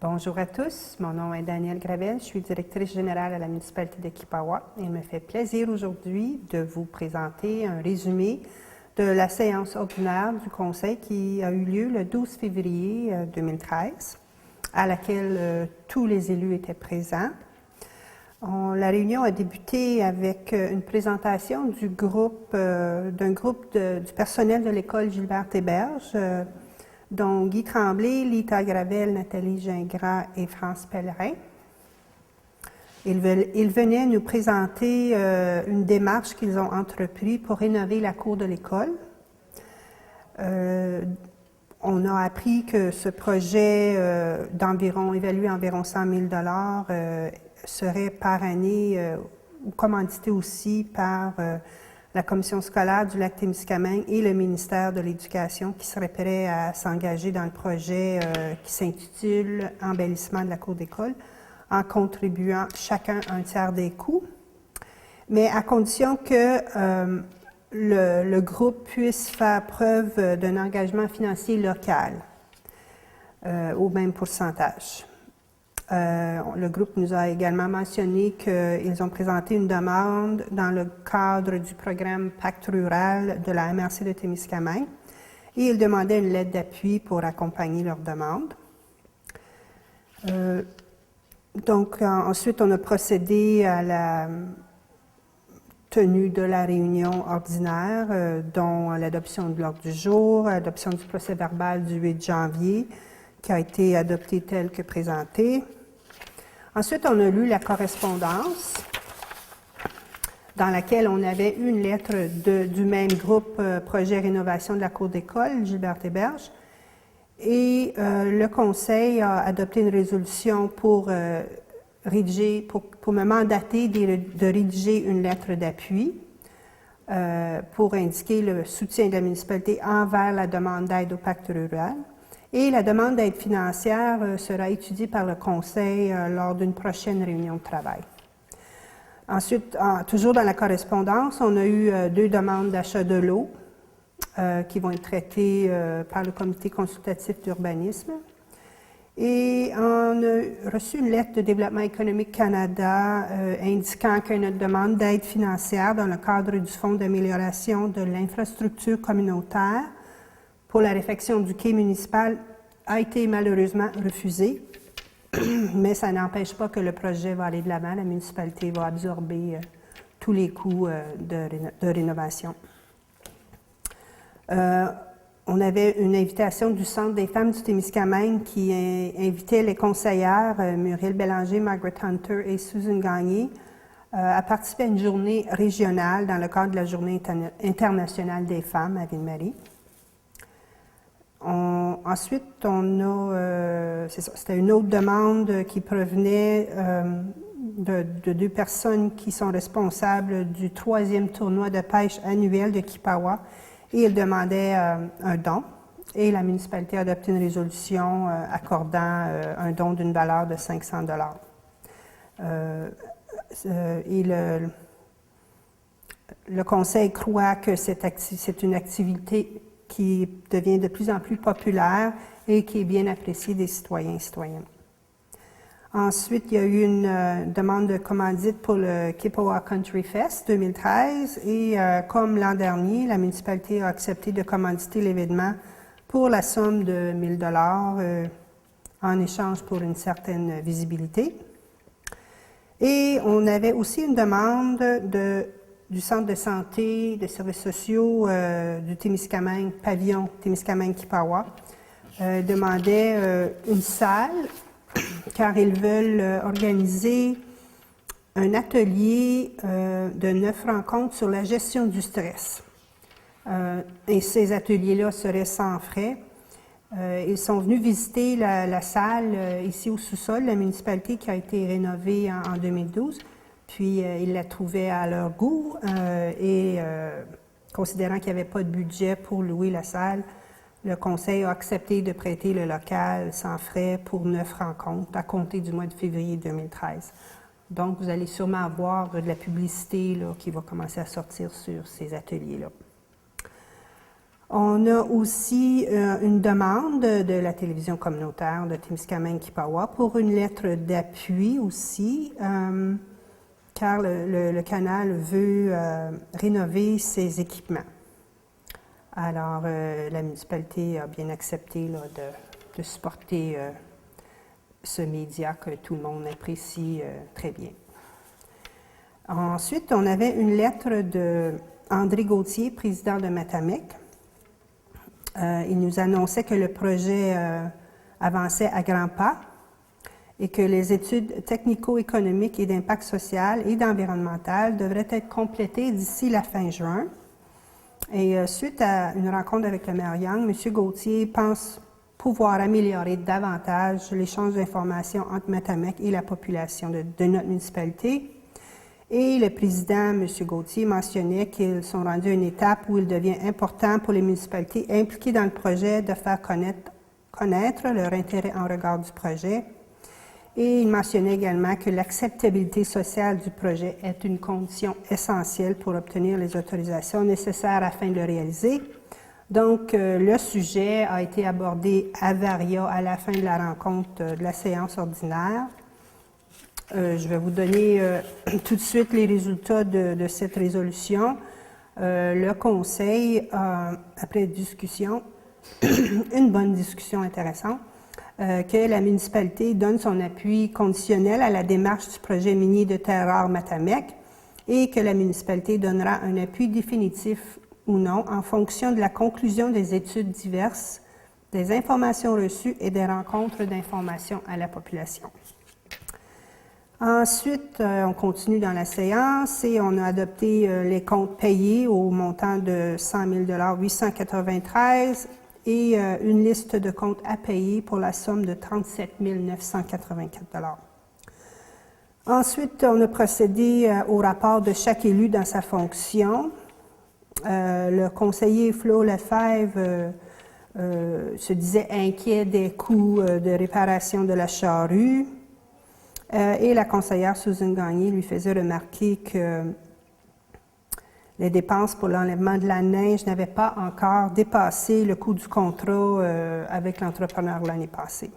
Bonjour à tous, mon nom est Danielle Gravel, je suis directrice générale à la municipalité de Kippawa et il me fait plaisir aujourd'hui de vous présenter un résumé de la séance ordinaire du Conseil qui a eu lieu le 12 février 2013, à laquelle tous les élus étaient présents. La réunion a débuté avec une présentation du groupe, du personnel de l'école Gilbert-Héberge, dont Guy Tremblay, Lita Gravel, Nathalie Gingras et France Pellerin. Ils venaient nous présenter une démarche qu'ils ont entreprise pour rénover la cour de l'école. On a appris que ce projet évalué à environ 100 000 serait par année ou commandité aussi par la commission scolaire du Lac-Témiscamingue et le ministère de l'Éducation qui serait prêt à s'engager dans le projet qui s'intitule « Embellissement de la cour d'école » en contribuant chacun un tiers des coûts, mais à condition que le groupe puisse faire preuve d'un engagement financier local au même pourcentage. Le groupe nous a également mentionné qu'ils ont présenté une demande dans le cadre du programme Pacte rural de la MRC de Témiscamingue et ils demandaient une lettre d'appui pour accompagner leur demande. Ensuite, on a procédé à la tenue de la réunion ordinaire, dont l'adoption de l'ordre du jour, l'adoption du procès-verbal du 8 janvier, qui a été adopté tel que présenté. Ensuite, on a lu la correspondance dans laquelle on avait une lettre du même groupe Projet Rénovation de la cour d'école, Gilbert-Héberge, et le Conseil a adopté une résolution pour me mandater de rédiger une lettre d'appui pour indiquer le soutien de la municipalité envers la demande d'aide au pacte rural. Et la demande d'aide financière sera étudiée par le Conseil lors d'une prochaine réunion de travail. Ensuite, toujours dans la correspondance, on a eu deux demandes d'achat de lots qui vont être traitées par le Comité consultatif d'urbanisme. Et on a reçu une lettre de Développement économique Canada indiquant que notre demande d'aide financière dans le cadre du Fonds d'amélioration de l'infrastructure communautaire pour la réfection du quai municipal a été malheureusement refusée, mais ça n'empêche pas que le projet va aller de l'avant. La municipalité va absorber tous les coûts de rénovation. On avait une invitation du Centre des femmes du Témiscamingue qui invitait les conseillères Muriel Bélanger, Margaret Hunter et Susan Gagné à participer à une journée régionale dans le cadre de la Journée internationale des femmes à Ville-Marie. Ensuite, c'était une autre demande qui provenait de deux personnes qui sont responsables du 3e tournoi de pêche annuel de Kippawa et ils demandaient un don. Et la municipalité a adopté une résolution accordant un don d'une valeur de 500 $. Le Conseil croit que c'est une activité qui devient de plus en plus populaire et qui est bien appréciée des citoyens et citoyennes. Ensuite, il y a eu une demande de commandite pour le Kippawa Country Fest 2013 et comme l'an dernier, la municipalité a accepté de commanditer l'événement pour la somme de 1 000 $ en échange pour une certaine visibilité. Et on avait aussi une demande du Centre de santé, des services sociaux du Témiscamingue, pavillon Témiscamingue-Kippawa, demandait une salle car ils veulent organiser un atelier de 9 rencontres sur la gestion du stress. Et ces ateliers-là seraient sans frais. Ils sont venus visiter la salle ici au sous-sol, la municipalité qui a été rénovée en 2012. Puis, ils la trouvaient à leur goût et considérant qu'il n'y avait pas de budget pour louer la salle, le Conseil a accepté de prêter le local sans frais pour 9 rencontres à compter du mois de février 2013. Donc, vous allez sûrement avoir de la publicité là, qui va commencer à sortir sur ces ateliers-là. On a aussi une demande de la télévision communautaire de Témiscamingue-Kippawa pour une lettre d'appui aussi, car le canal veut rénover ses équipements. Alors, la municipalité a bien accepté là, de supporter ce média que tout le monde apprécie très bien. Ensuite, on avait une lettre de André Gauthier, président de Matamec. Il nous annonçait que le projet avançait à grands pas et que les études technico-économiques et d'impact social et d'environnemental devraient être complétées d'ici la fin juin. Et suite à une rencontre avec le maire Young, M. Gauthier pense pouvoir améliorer davantage l'échange d'informations entre Matamec et la population de notre municipalité. Et le président, M. Gauthier, mentionnait qu'ils sont rendus à une étape où il devient important pour les municipalités impliquées dans le projet de faire connaître leur intérêt en regard du projet. Et il mentionnait également que l'acceptabilité sociale du projet est une condition essentielle pour obtenir les autorisations nécessaires afin de le réaliser. Donc, le sujet a été abordé à Varia à la fin de la rencontre de la séance ordinaire. Je vais vous donner tout de suite les résultats de cette résolution. Le Conseil, après discussion, une bonne discussion intéressante, que la municipalité donne son appui conditionnel à la démarche du projet minier de terres rares Matamec et que la municipalité donnera un appui définitif ou non en fonction de la conclusion des études diverses, des informations reçues et des rencontres d'information à la population. Ensuite, on continue dans la séance et on a adopté les comptes payés au montant de 100 893 et une liste de comptes à payer pour la somme de 37 984 $. Ensuite, on a procédé au rapport de chaque élu dans sa fonction. Le conseiller Flo Lefebvre se disait inquiet des coûts de réparation de la charrue et la conseillère Susan Gagné lui faisait remarquer que les dépenses pour l'enlèvement de la neige n'avaient pas encore dépassé le coût du contrat avec l'entrepreneur l'année passée.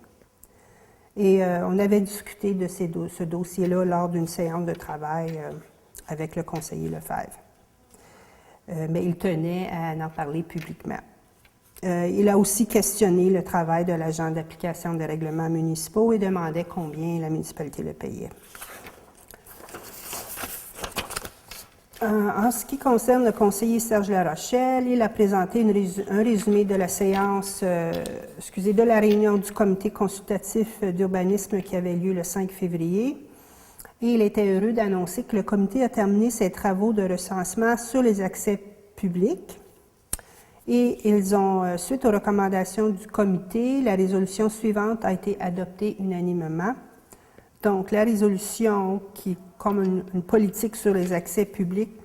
Et on avait discuté de ce dossier-là lors d'une séance de travail avec le conseiller Lefebvre. Mais il tenait à en parler publiquement. Il a aussi questionné le travail de l'agent d'application des règlements municipaux et demandait combien la municipalité le payait. En ce qui concerne le conseiller Serge Larochelle, il a présenté un résumé de la séance, de la réunion du comité consultatif d'urbanisme qui avait lieu le 5 février. Et il était heureux d'annoncer que le comité a terminé ses travaux de recensement sur les accès publics. Et ils ont, suite aux recommandations du comité, la résolution suivante a été adoptée unanimement. Donc, la résolution qui est comme une politique sur les accès publics,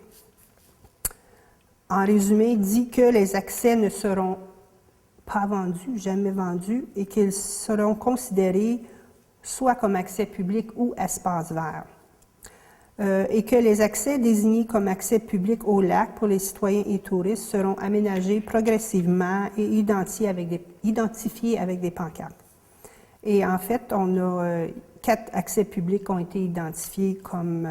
en résumé, dit que les accès ne seront pas vendus, jamais vendus, et qu'ils seront considérés soit comme accès public ou espace vert. Et que les accès désignés comme accès public au lac pour les citoyens et touristes seront aménagés progressivement et identifiés avec des pancartes. Et en fait, on a 4 accès publics qui ont été identifiés comme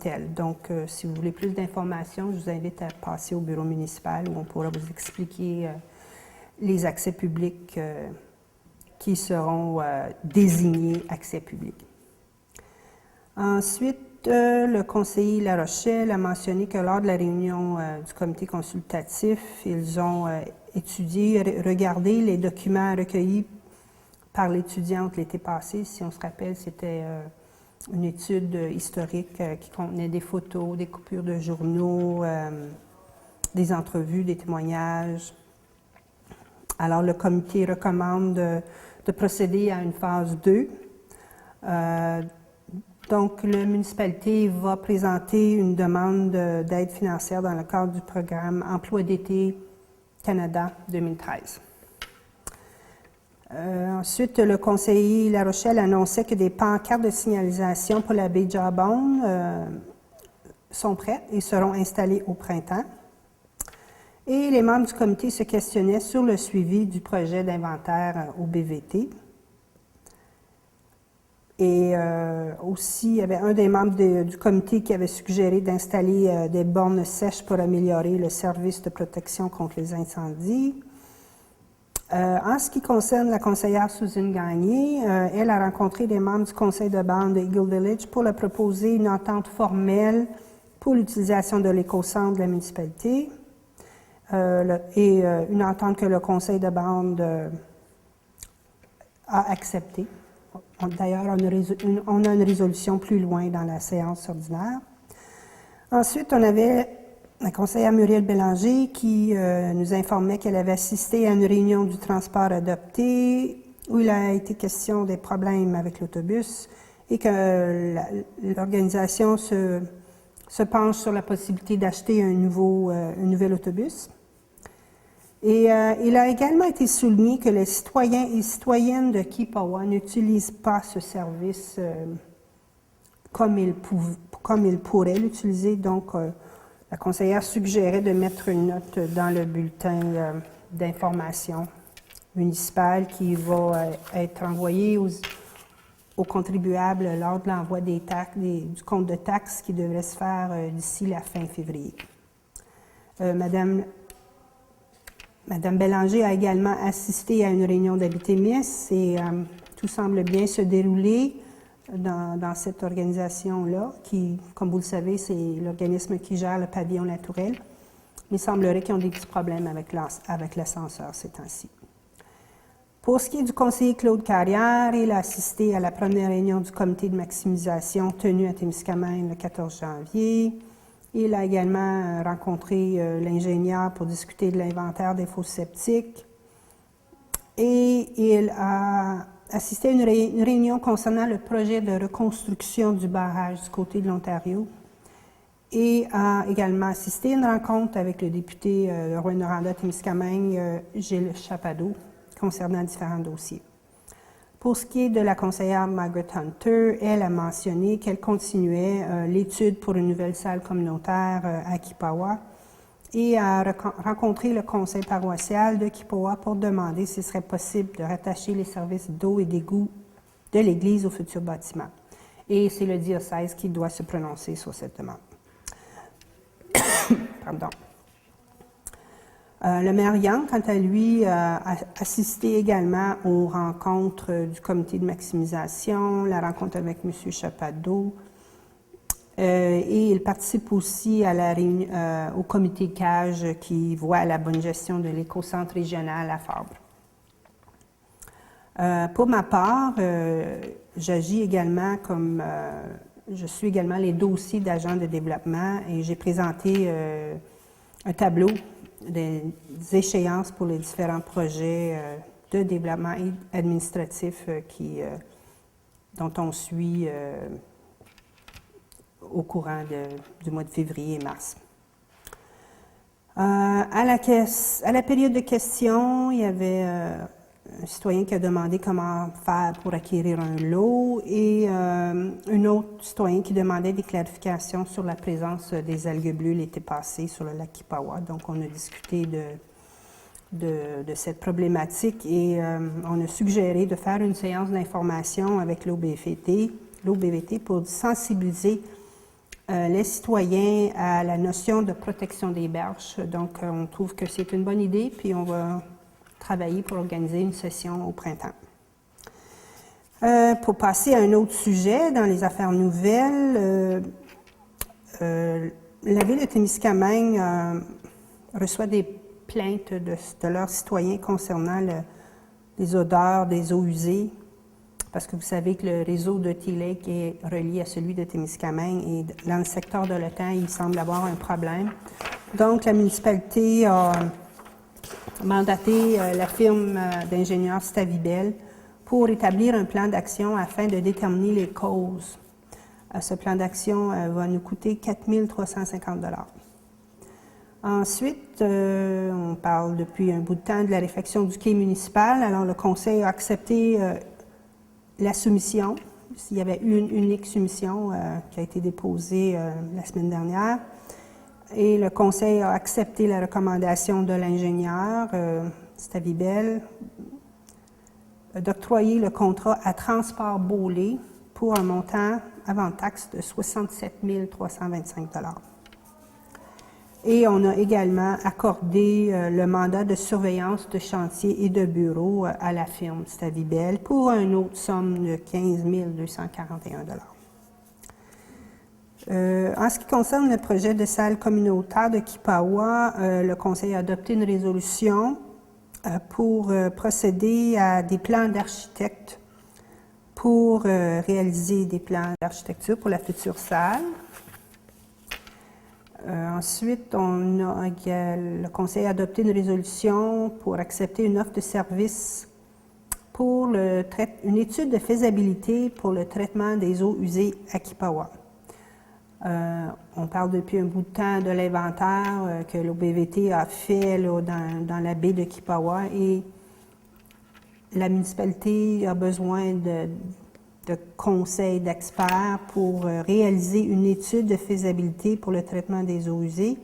tels. Donc, si vous voulez plus d'informations, je vous invite à passer au bureau municipal où on pourra vous expliquer les accès publics qui seront désignés accès public. Ensuite, le conseiller Larochelle a mentionné que lors de la réunion du comité consultatif, ils ont étudié, regardé les documents recueillis par l'étudiante l'été passé. Si on se rappelle, c'était une étude historique qui contenait des photos, des coupures de journaux, des entrevues, des témoignages. Alors, le comité recommande de procéder à une phase 2. Donc, la municipalité va présenter une demande d'aide financière dans le cadre du programme Emploi d'été Canada 2013. Ensuite, le conseiller Larochelle annonçait que des pancartes de signalisation pour la baie Jabon sont prêtes et seront installées au printemps. Et les membres du comité se questionnaient sur le suivi du projet d'inventaire au BVT. Et aussi, il y avait un des membres du comité qui avait suggéré d'installer des bornes sèches pour améliorer le service de protection contre les incendies. En ce qui concerne la conseillère Suzanne Gagné, elle a rencontré des membres du conseil de bande de Eagle Village pour leur proposer une entente formelle pour l'utilisation de l'éco-centre de la municipalité et une entente que le conseil de bande a acceptée. D'ailleurs, on a une résolution plus loin dans la séance ordinaire. Ensuite, on avait la conseillère Muriel Bélanger qui nous informait qu'elle avait assisté à une réunion du transport adopté où il a été question des problèmes avec l'autobus et que l'organisation se penche sur la possibilité d'acheter un nouvel autobus. Et il a également été souligné que les citoyens et citoyennes de Kipawa n'utilisent pas ce service comme ils pourraient l'utiliser. Donc, la conseillère suggérait de mettre une note dans le bulletin d'information municipal qui va être envoyé aux contribuables lors de l'envoi du compte de taxes qui devrait se faire d'ici la fin février. Madame Bélanger a également assisté à une réunion d'Abitimis et tout semble bien se dérouler dans cette organisation-là, qui, comme vous le savez, c'est l'organisme qui gère le pavillon naturel. Mais il semblerait qu'ils ont des petits problèmes avec l'ascenseur ces temps-ci. Pour ce qui est du conseiller Claude Carrière, il a assisté à la première réunion du comité de maximisation tenue à Témiscamingue le 14 janvier. Il a également rencontré l'ingénieur pour discuter de l'inventaire des fosses septiques. Et il a assisté à une réunion concernant le projet de reconstruction du barrage du côté de l'Ontario. Et a également assisté à une rencontre avec le député de Rouyn-Noranda-Témiscamingue, Gilles Chapadeau, concernant différents dossiers. Pour ce qui est de la conseillère Margaret Hunter, elle a mentionné qu'elle continuait l'étude pour une nouvelle salle communautaire à Kipawa et a rencontré le conseil paroissial de Kipawa pour demander s'il serait possible de rattacher les services d'eau et d'égout de l'Église au futur bâtiment. Et c'est le diocèse qui doit se prononcer sur cette demande. Pardon. Le maire Yang, quant à lui, a assisté également aux rencontres du comité de maximisation, la rencontre avec M. Chapadeau, et il participe aussi à au comité CAGE qui voit la bonne gestion de l'éco-centre régional à Fabre. Pour ma part, j'agis également je suis également les dossiers d'agents de développement et j'ai présenté un tableau des échéances pour les différents projets de développement administratif dont on suit au courant du mois de février et mars. À la période de questions, il y avait un citoyen qui a demandé comment faire pour acquérir un lot et un autre citoyen qui demandait des clarifications sur la présence des algues bleues l'été passé sur le lac Kipawa. Donc, on a discuté de cette problématique et on a suggéré de faire une séance d'information avec l'OBVT pour sensibiliser les citoyens à la notion de protection des berges. Donc, on trouve que c'est une bonne idée, puis on va travailler pour organiser une session au printemps. Pour passer à un autre sujet, dans les affaires nouvelles, la ville de Témiscamingue reçoit des plaintes de leurs citoyens concernant les odeurs des eaux usées, parce que vous savez que le réseau de T-Lake est relié à celui de Témiscamingue et dans le secteur de l'Étang, il semble avoir un problème. Donc, la municipalité a mandaté la firme d'ingénieurs Stavibel pour établir un plan d'action afin de déterminer les causes. Ce plan d'action va nous coûter 4 350 $. Ensuite, on parle depuis un bout de temps de la réfection du quai municipal. Alors, le conseil a accepté la soumission. Il y avait une unique soumission qui a été déposée la semaine dernière. Et le conseil a accepté la recommandation de l'ingénieur, Stavibel, d'octroyer le contrat à Transport Beaulé pour un montant avant taxe de 67 325 $. Et on a également accordé le mandat de surveillance de chantier et de bureau à la firme Stavibel pour une autre somme de 15 241 $. En ce qui concerne le projet de salle communautaire de Kipawa, le Conseil a adopté une résolution pour procéder à des plans d'architecte pour réaliser des plans d'architecture pour la future salle. Ensuite, le Conseil a adopté une résolution pour accepter une offre de service pour une étude de faisabilité pour le traitement des eaux usées à Kipawa. On parle depuis un bout de temps de l'inventaire que l'OBVT a fait là, dans la baie de Kipawa et la municipalité a besoin de conseils d'experts pour réaliser une étude de faisabilité pour le traitement des eaux usées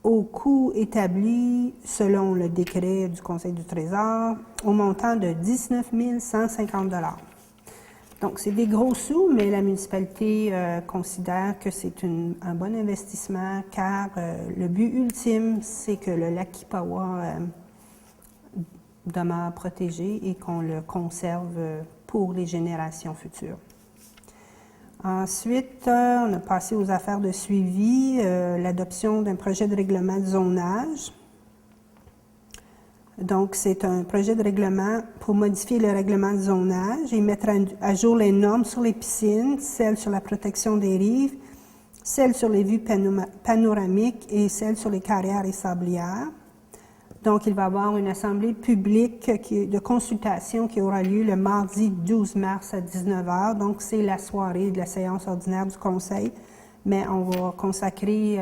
au coût établi selon le décret du Conseil du Trésor au montant de 19 150 $. Donc, c'est des gros sous, mais la municipalité considère que c'est un bon investissement car le but ultime, c'est que le lac Kipawa demeure protégé et qu'on le conserve pour les générations futures. Ensuite, on a passé aux affaires de suivi, l'adoption d'un projet de règlement de zonage. Donc, c'est un projet de règlement pour modifier le règlement de zonage et mettre à jour les normes sur les piscines, celles sur la protection des rives, celles sur les vues panoramiques et celles sur les carrières et sablières. Donc, il va y avoir une assemblée publique de consultation qui aura lieu le mardi 12 mars à 19 h. Donc, c'est la soirée de la séance ordinaire du Conseil, mais on va consacrer...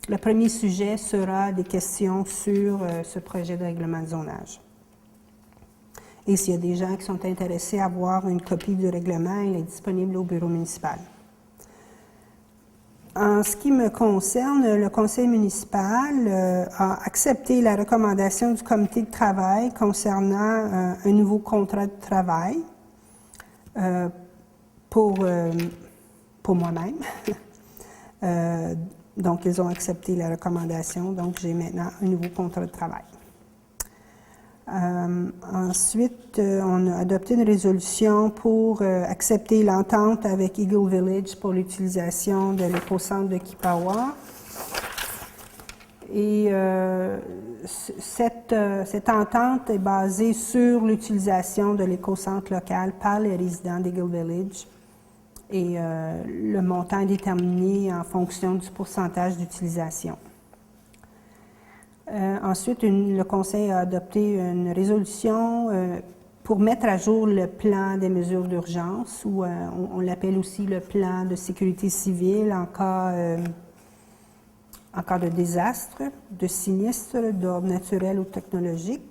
le premier sujet sera des questions sur ce projet de règlement de zonage. Et s'il y a des gens qui sont intéressés à avoir une copie du règlement, il est disponible au bureau municipal. En ce qui me concerne, le conseil municipal a accepté la recommandation du comité de travail concernant un nouveau contrat de travail pour moi-même. Donc, ils ont accepté la recommandation. Donc, j'ai maintenant un nouveau contrat de travail. Ensuite, on a adopté une résolution pour accepter l'entente avec Eagle Village pour l'utilisation de l'écocentre de Kipawa. Et cette entente est basée sur l'utilisation de l'écocentre local par les résidents d'Eagle Village. Et le montant est déterminé en fonction du pourcentage d'utilisation. Ensuite, le Conseil a adopté une résolution pour mettre à jour le plan des mesures d'urgence, ou on l'appelle aussi le plan de sécurité civile en cas de désastre, de sinistre, d'ordre naturel ou technologique.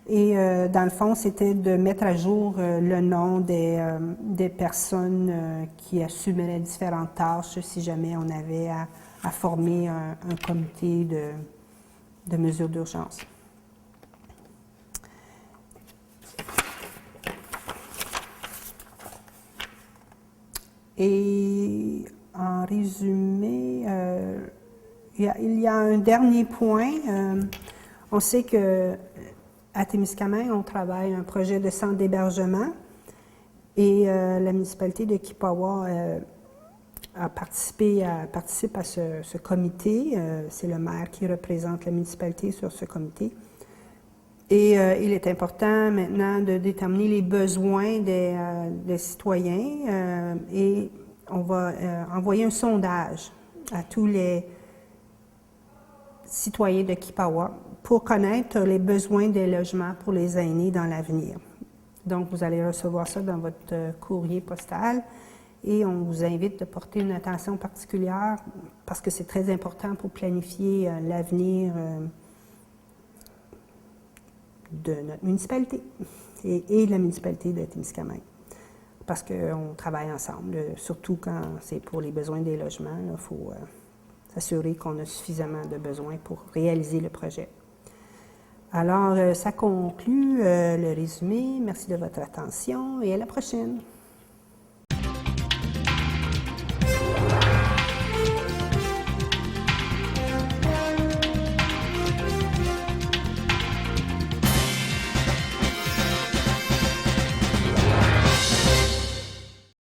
Et dans le fond, c'était de mettre à jour le nom des personnes qui assumeraient différentes tâches si jamais on avait à former un comité de mesures d'urgence. Et en résumé, il y a un dernier point. On sait que à Témiscamingue, on travaille un projet de centre d'hébergement et la municipalité de Kipawa participe à ce comité. C'est le maire qui représente la municipalité sur ce comité. Et il est important maintenant de déterminer les besoins des citoyens et on va envoyer un sondage à tous les citoyens de Kipawa pour connaître les besoins des logements pour les aînés dans l'avenir. Donc, vous allez recevoir ça dans votre courrier postal et on vous invite de porter une attention particulière parce que c'est très important pour planifier l'avenir de notre municipalité et de la municipalité de Témiscamingue. Parce qu'on travaille ensemble, surtout quand c'est pour les besoins des logements, s'assurer qu'on a suffisamment de besoins pour réaliser le projet. Alors, ça conclut le résumé. Merci de votre attention et à la prochaine.